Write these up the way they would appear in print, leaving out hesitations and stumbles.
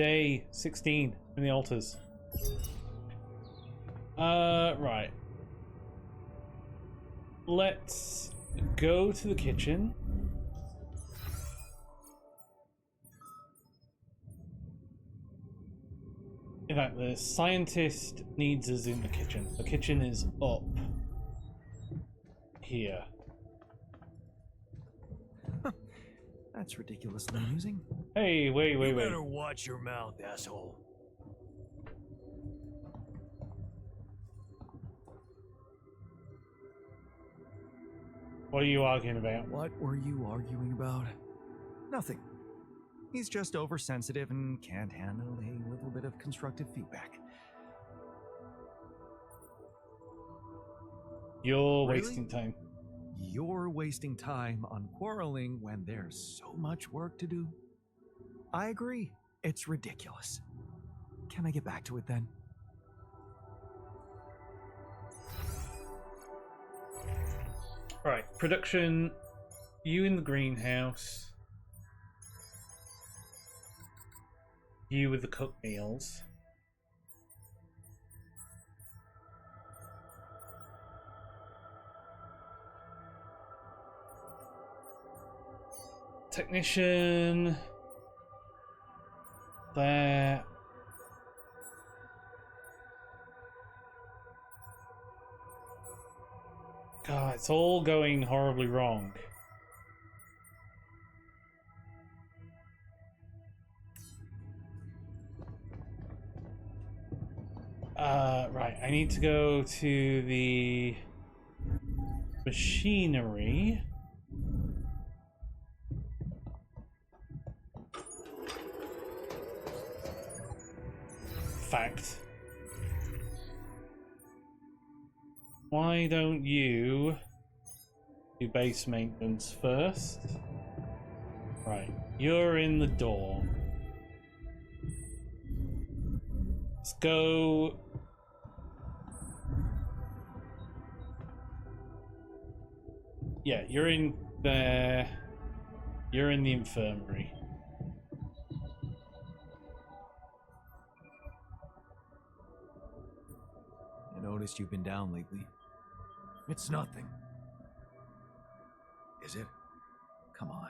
Day 16 in the altars. Right. Let's go to the kitchen. In fact, the scientist needs us in the kitchen. The kitchen is up here. That's ridiculously amusing. Hey, wait. You better watch your mouth, asshole. What are you arguing about? What were you arguing about? Nothing. He's just oversensitive and can't handle a little bit of constructive feedback. You're Really? wasting time. You're wasting time on quarreling when there's so much work to do. I agree. It's ridiculous. Can I get back to it then? Right, production. You in the greenhouse. You with the cooked meals. Technician. There. God, it's all going horribly wrong. Right, I need to go to the machinery. Fact. Why don't you do base maintenance first? Right, you're in the door. Let's go. Yeah, you're in there. You're in the infirmary. I noticed you've been down lately. It's nothing. Is it? Come on.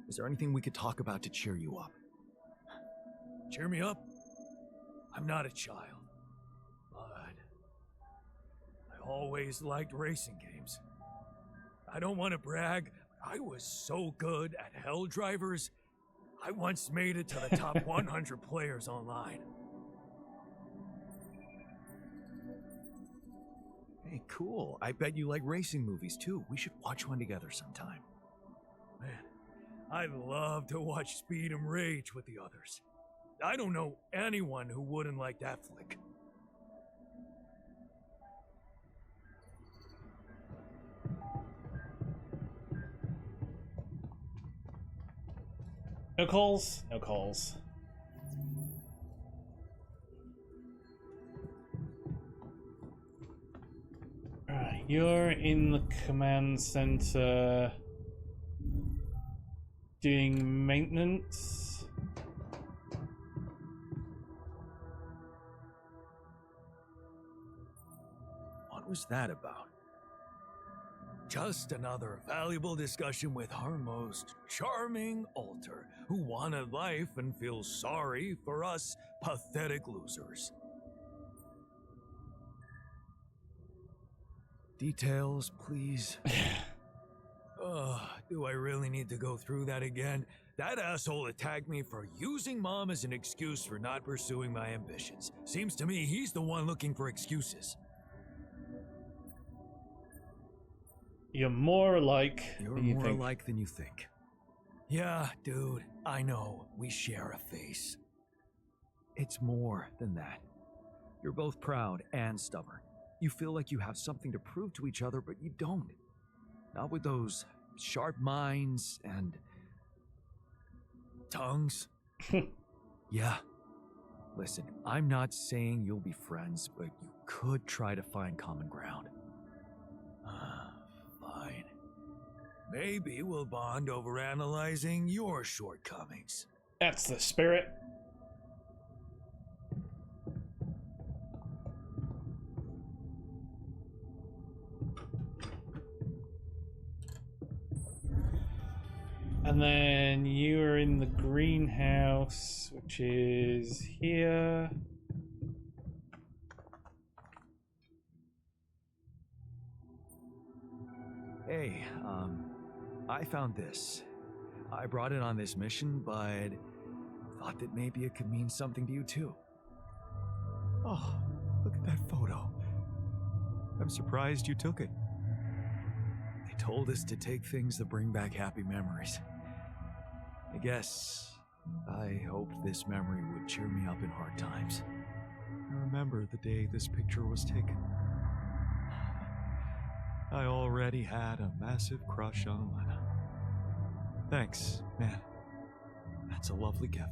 Is there anything we could talk about to cheer you up? Cheer me up? I'm not a child. But I always liked racing games. I don't want to brag. I was so good at Hell Drivers. I once made it to the top 100 players online. Hey, cool. I bet you like racing movies too. We should watch one together sometime. Man, I'd love to watch Speed and Rage with the others. I don't know anyone who wouldn't like that flick. No calls? No calls. Right, you're in the command center doing maintenance. What was that about? Just another valuable discussion with our most charming alter who wanted life and feels sorry for us pathetic losers. Details, please. Do I really need to go through that again? That asshole attacked me for using Mom as an excuse for not pursuing my ambitions. Seems to me he's the one looking for excuses. You're more alike You're than you more think. alike than you think. Yeah, dude, I know. We share a face. It's more than that. You're both proud and stubborn. You feel like you have something to prove to each other, but you don't. Not with those sharp minds and Tongues? yeah. Listen, I'm not saying you'll be friends, but you could try to find common ground. Fine. Maybe we'll bond over analyzing your shortcomings. That's the spirit. greenhouse, which is here. Hey, I found this. I brought it on this mission, but thought that maybe it could mean something to you too. Oh, look at that photo. I'm surprised you took it. They told us to take things that bring back happy memories. I hoped this memory would cheer me up in hard times. I remember the day this picture was taken. I already had a massive crush on Lena. Thanks, man. That's a lovely gift.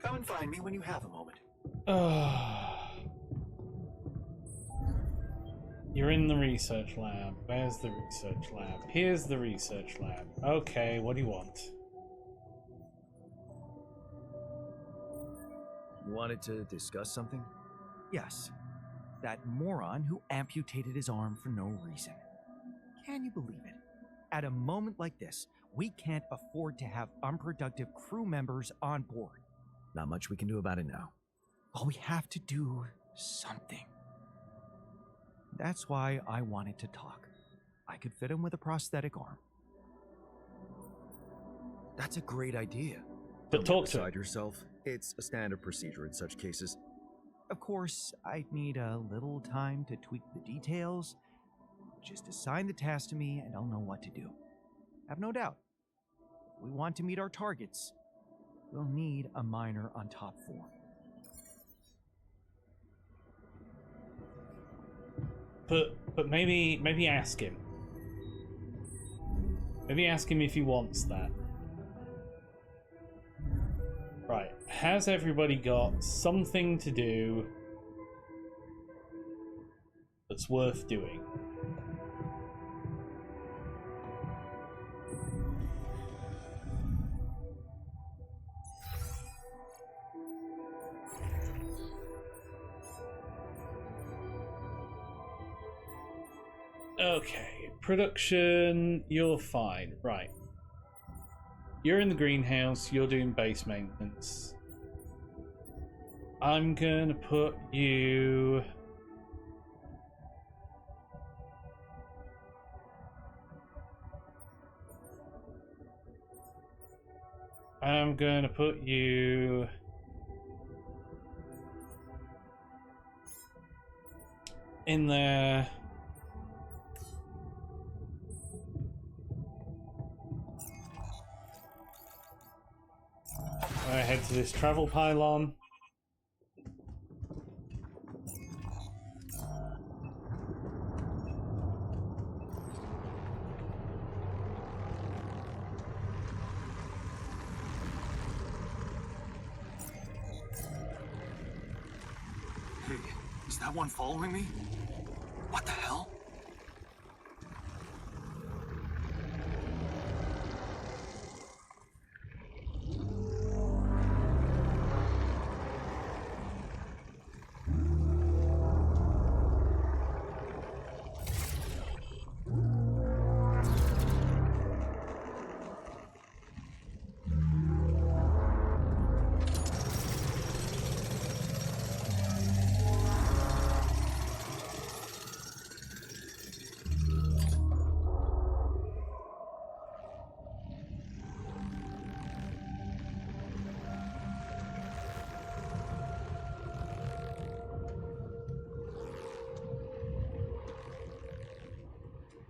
Come and find me when you have a moment. You're in the research lab. Where's the research lab? Here's the research lab. Okay, what do you want? You wanted to discuss something? Yes. That moron who amputated his arm for no reason. Can you believe it? At a moment like this, we can't afford to have unproductive crew members on board. Not much we can do about it now. Well, we have to do something. That's why I wanted to talk. I could fit him with a prosthetic arm. That's a great idea. But talk to him. Yourself. It's a standard procedure in such cases. Of course, I'd need a little time to tweak the details. Just assign the task to me and I'll know what to do. Have no doubt. If we want to meet our targets, we'll need a miner on top 4. But maybe ask him. Maybe ask him if he wants that. Right. Has everybody got something to do that's worth doing? Okay, production, you're fine. Right. You're in the greenhouse, you're doing base maintenance. I'm gonna put you... I'm gonna put you... in there. I head to this travel pylon. Hey, is that one following me? What the hell?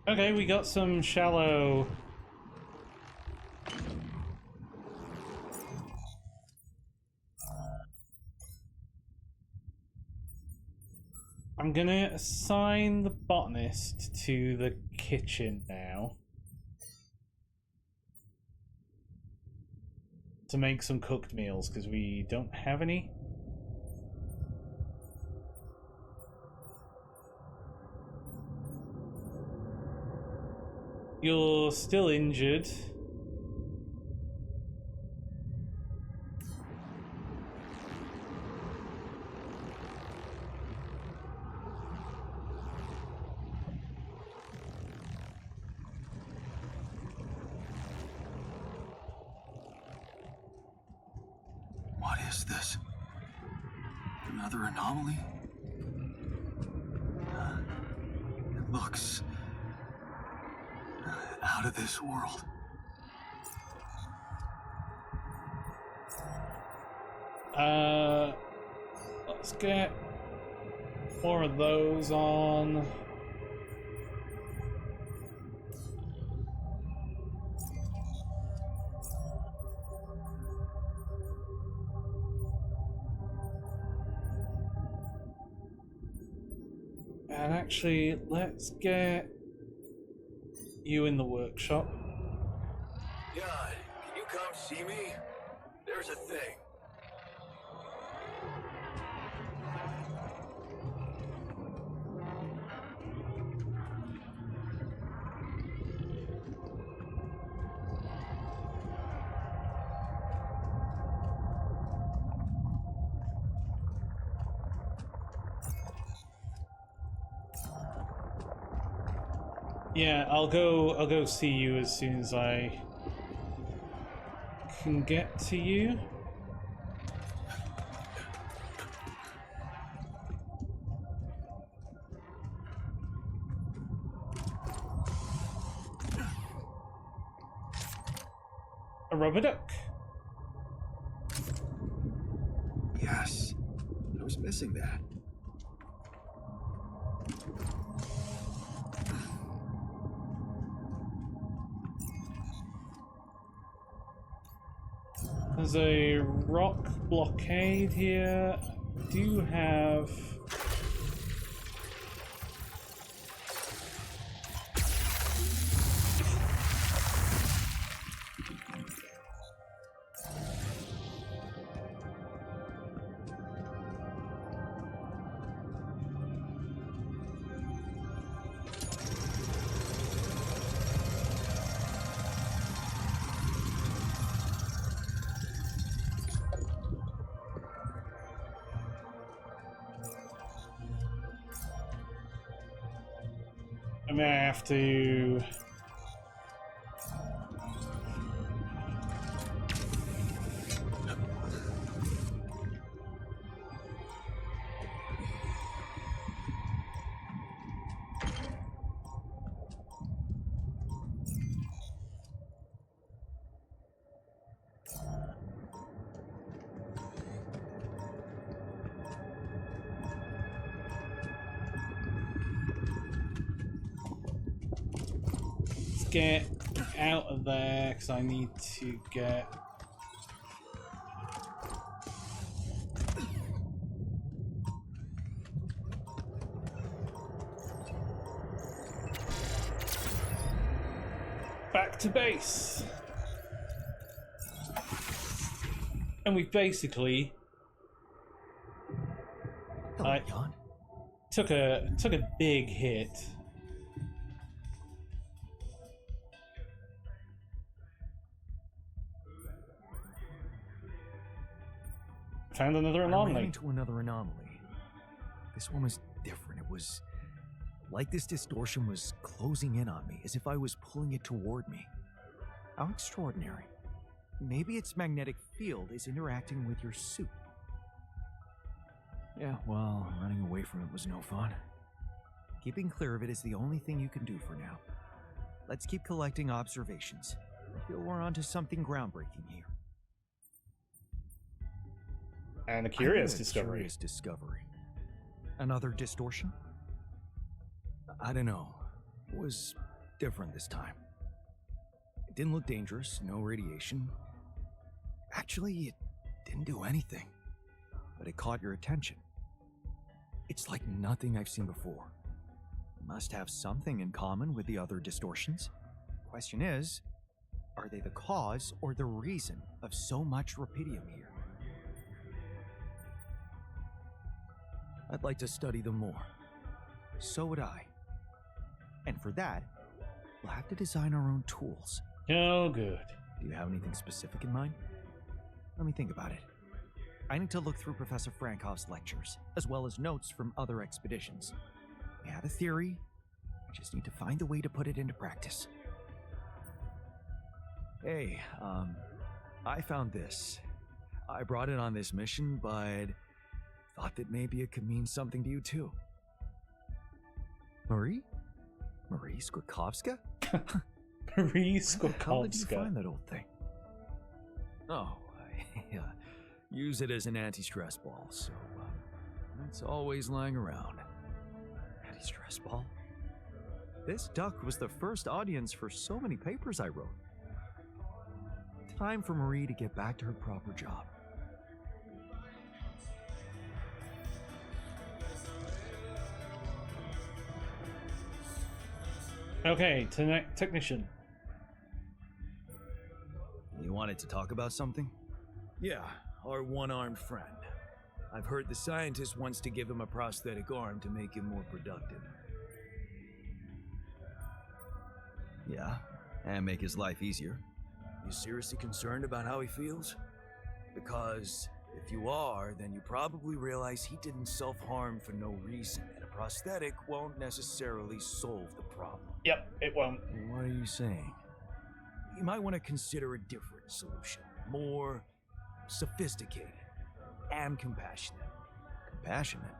Okay, we got some shallow... I'm gonna assign the botanist to the kitchen now. To make some cooked meals, because we don't have any. You're still injured. is this? Another anomaly? It looks out of this world. Let's get more of those on. And actually, let's get you in the workshop. God, can you come see me? There's a thing. Yeah, I'll go see you as soon as I can get to you. A rubber duck. Yes. I was missing that. There's a rock blockade here. I do have... I may have to... get out of there because I need to get back to base. And we basically I took a big hit. Found another anomaly. I ran into another anomaly. This one was different. It was like this distortion was closing in on me, as if I was pulling it toward me. How extraordinary. Maybe its magnetic field is interacting with your suit. Yeah, well, running away from it was no fun. Keeping clear of it is the only thing you can do for now. Let's keep collecting observations. I feel we're onto something groundbreaking here. And a curious discovery. Curious discovery. Another distortion? I don't know. It was different this time. It didn't look dangerous, no radiation. Actually, it didn't do anything. But it caught your attention. It's like nothing I've seen before. It must have something in common with the other distortions. Question is, are they the cause or the reason of so much rupidium here? I'd like to study them more. So would I. And for that, we'll have to design our own tools. Oh, good. Do you have anything specific in mind? Let me think about it. I need to look through Professor Frankoff's lectures, as well as notes from other expeditions. I have a theory. I just need to find a way to put it into practice. Hey, I found this. I brought it on this mission, but thought that maybe it could mean something to you too. Marie? Marie Skwakovska? Marie Where the hell did you Skwakovska. find that old thing? Oh, I use it as an anti-stress ball, so it's always lying around. Anti-stress ball? This duck was the first audience for so many papers I wrote. Time for Marie to get back to her proper job. Okay, technician. You wanted to talk about something? Yeah, our one-armed friend. I've heard the scientist wants to give him a prosthetic arm to make him more productive. Yeah, and make his life easier. You seriously concerned about how he feels? Because if you are, then you probably realize he didn't self-harm for no reason, and a prosthetic won't necessarily solve the problem. Yep, it won't. What are you saying? You might want to consider a different solution. More sophisticated and compassionate. Compassionate?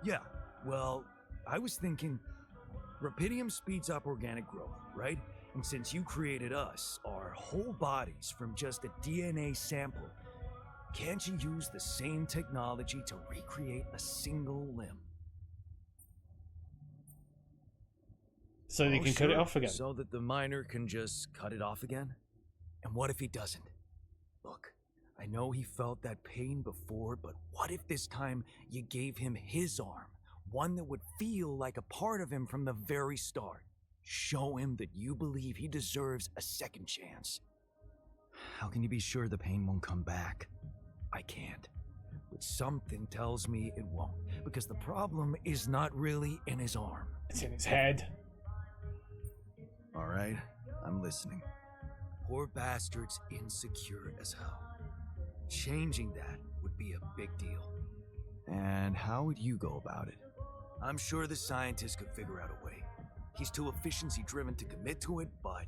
Yeah, well, I was thinking Rapidium speeds up organic growth, right? And since you created us, our whole bodies from just a DNA sample, can't you use the same technology to recreate a single limb? So you can cut it off again. So that the miner can just cut it off again? And what if he doesn't? Look, I know he felt that pain before, but what if this time you gave him his arm? One that would feel like a part of him from the very start. Show him that you believe he deserves a second chance. How can you be sure the pain won't come back? I can't. But something tells me it won't, because the problem is not really in his arm. It's in his head. All right, I'm listening. Poor bastard's insecure as hell. Changing that would be a big deal. And how would you go about it? I'm sure the scientist could figure out a way. He's too efficiency-driven to commit to it, but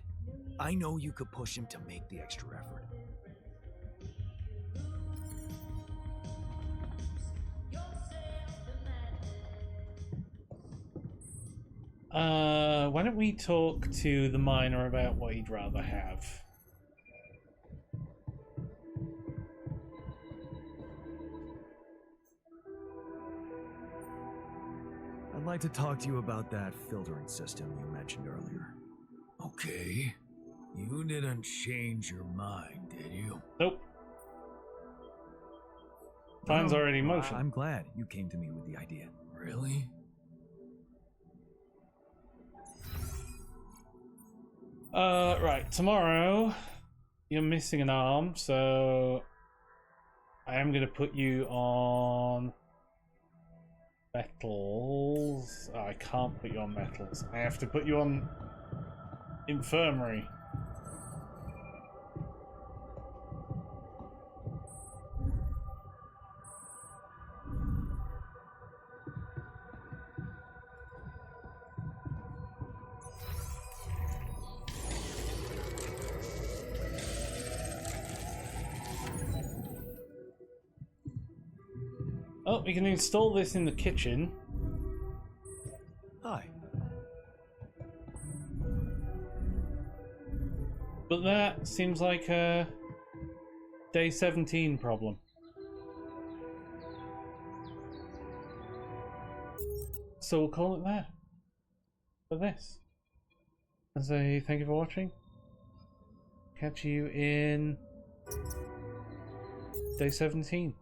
I know you could push him to make the extra effort. Why don't we talk to the miner about what he'd rather have? I'd like to talk to you about that filtering system you mentioned earlier. Okay. You didn't change your mind, did you? Nope. Plan's Well, already in motion. I'm glad you came to me with the idea. Really? Right. Tomorrow, you're missing an arm, so I am going to put you on metals. Oh, I can't put you on metals. I have to put you on infirmary. Oh, we can install this in the kitchen. Hi. But that seems like a day 17 problem. So we'll call it there for this. And say thank you for watching. Catch you in day 17.